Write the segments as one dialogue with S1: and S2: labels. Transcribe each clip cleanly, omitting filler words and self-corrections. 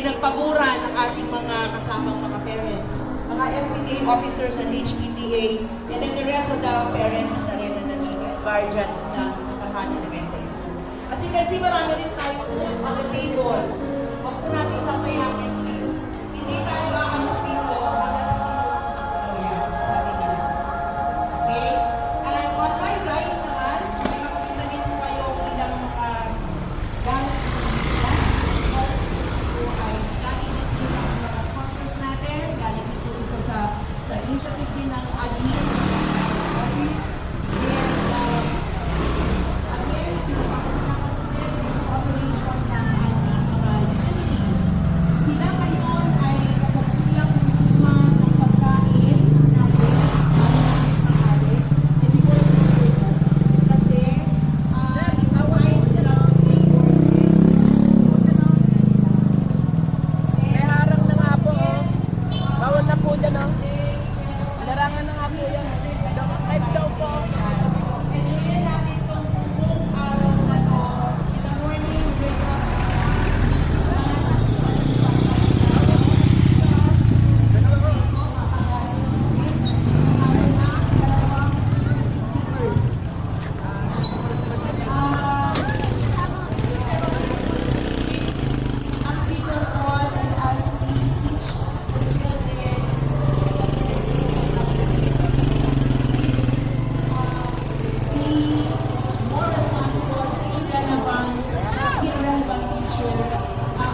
S1: pinagpaguran ng ating mga kasamang mga parents, mga SPTA officers and HPTA, and then the rest of the parents na rin na nandito, guardians ng Makahani Elementary School. As you can see, marami rin tayo on the table. Huwag po natin sasayangin, please. Hindi tayo aalas dito hanggang sabi nila. Okay? And on my right naman, may makikita din po kayo ilang mga gamit sa initiative din ng admin office. And again, pinapakasama natin yung operation ng ating mga entities. Sila ngayon ay kasalukulang kumuha ng pagkain natin pangalit. And before kasi away sila ng labor.
S2: May harang na nga po. Bawal na po dyan, oh. Larangan na nga po yan. Kahit daw po.
S1: And ngayon natin itong buong araw na to, in the morning, wake up.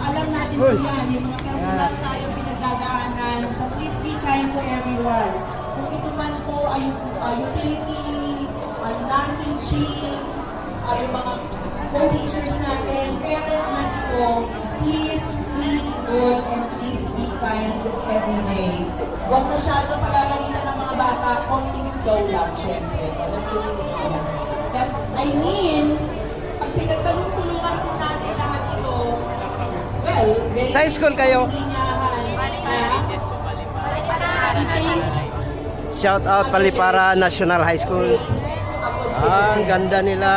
S1: Alam natin po yan, yung mga personal tayo pinagdadaanan. So please be kind to everyone. Kung ito man po ay utility, non-teaching, yung mga co-teachers natin, parent man ito, please be good and please be kind every day. Huwag masyadong pagagalitan ng mga bata, konting sigaw lang, syempre. I mean, pag pinagtalong-tulungan po natin lahat ito, well, very
S3: sa school kayo? Shout out Palipara National High School. Ang ganda nila.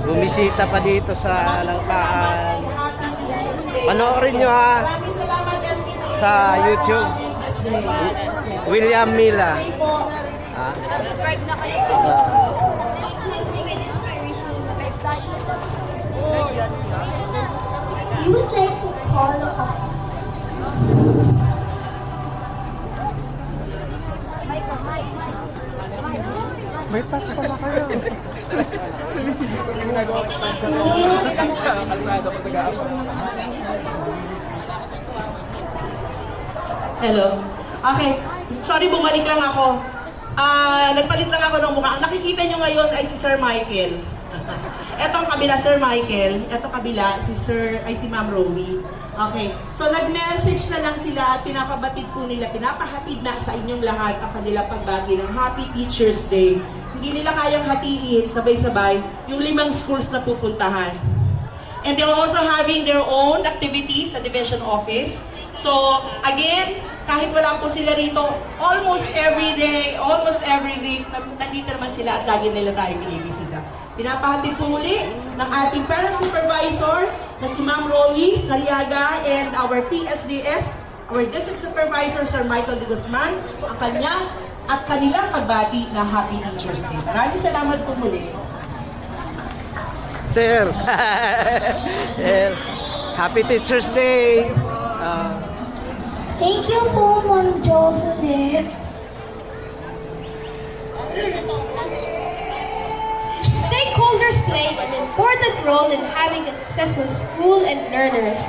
S3: Bumisita pa dito sa Langkaan. Panoorin nyo ha sa YouTube. William Mila.
S2: Subscribe na kayo.
S4: You would like to call up.
S3: May task pa ba kayo?
S1: Hello. Okay. Sorry, bumalik lang ako. Nagpalit lang ako ng mukha. Ang nakikita nyo ngayon ay si Sir Michael. Etong kabila, Sir Michael. Etong kabila, si Ma'am Rowie. Okay. So, nag-message na lang sila at pinapabatid po nila, pinapahatid na sa inyong lahat ang kanilang pagbati ng Happy Teacher's Day. Hindi nila kayang hatiin sabay-sabay yung 5 schools na pupuntahan. And they're also having their own activities sa division office. So, again, kahit wala po sila rito, almost every day, almost every week, nandito naman sila at lagi nila tayo binibisita. Pinapahatid po muli ng ating parent supervisor na si Ma'am Rowie Cariaga and our PSDS, our district supervisor, Sir Michael De Guzman, ang kanyang at kanilang pagbati na Happy Teacher's Day. Maraming salamat po muli.
S3: Sir. Happy Teacher's Day.
S4: Thank you po, Ma'am Jo, for that. Stakeholders play an important role in having a successful school and learners.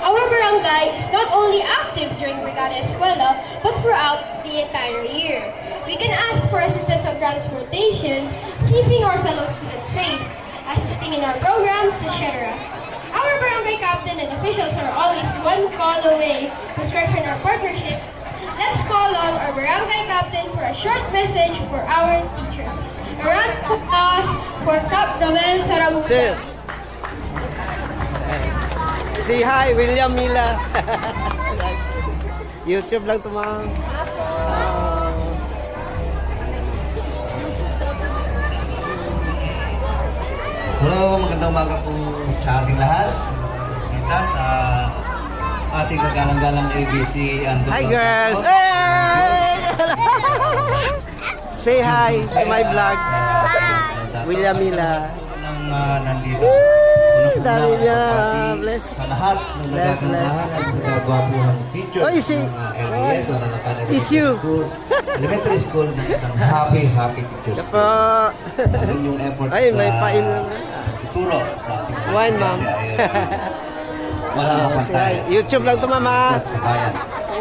S4: Our barangay is not only active during Brigada Eskwela, but throughout the the entire year. We can ask for assistance on transportation, keeping our fellow students safe, assisting in our programs, etc. Our barangay captain and officials are always one call away to strengthen our partnership. Let's call on our barangay captain for a short message for our teachers. A round of applause for Cap Noel Saramusa.
S3: Sir. Say hi, William Mila. YouTube lang to, ma'am.
S5: Hello, magandang umaga po sa ating lahat, sa mga bisita, sa ating kagalang-galang ABC and
S3: Hi, girls. Hey! Say hi to my vlog. William Mila.
S5: Nandito.
S3: Dami niya.
S5: Pati
S3: Bless.
S5: sa lahat ng nagagandahan at nagagwapuhan teachers
S3: Oy, si-
S5: ng LES o Nalapan
S3: Is you.
S5: Elementary School ng isang happy Teachers Day.
S3: Po.
S5: Ang inyong efforts
S3: Ay, may
S5: sa
S3: pain.
S5: tuturo sa ating mga
S3: Wine, ma'am.
S5: estudyante ay walang
S3: Say
S5: kapantay.
S3: hi. YouTube lang to, mama.
S5: At sa bayan ay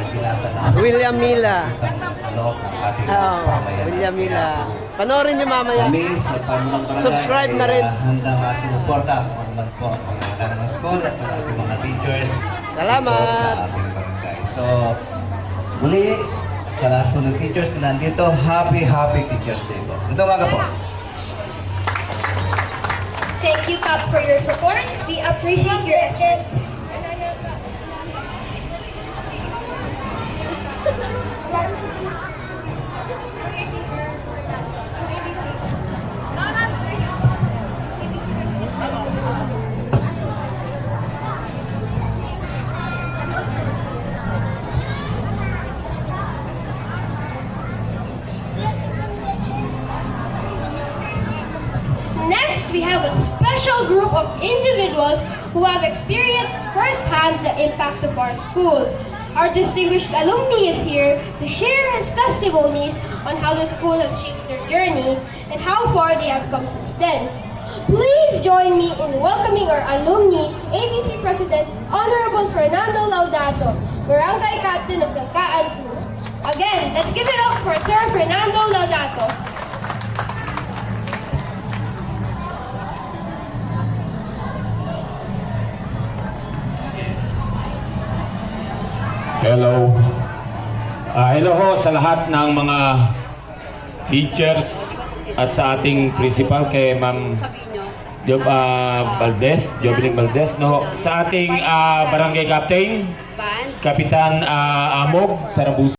S5: tinatanaw
S3: William Mila.
S5: ang loob ng ating
S3: Oh,
S5: pamayanan.
S3: William Mila. Panoorin niyo mamaya.
S5: Kami sa Pamulang Barangay
S3: Subscribe na rin.
S5: ay handang sumuporta kung ano man po ang pangangailangan ng school at ng ating mga teachers
S3: Salamat.
S5: dito sa ating barangay. So, muli, sa lahat po ng teachers na nandito, happy Teachers Day po. Ito umaga po.
S4: Thank you, Cap, for your support. We appreciate your effort. Next, we have a special group of individuals who have experienced firsthand the impact of our school. Our distinguished alumni is here to share his testimonies on how the school has shaped their journey and how far they have come since then. Please join me in welcoming our alumni, ABC President Honorable Fernando Laudato, Barangay Captain of Langkaan 2. Again, let's give it up for Sir Fernando Laudato.
S6: Hello. Hello ho sa lahat ng mga teachers at sa ating principal kay Ma'am Jobeling Valdez, no, sa ating barangay captain, Kapitan Amog Sarabusa.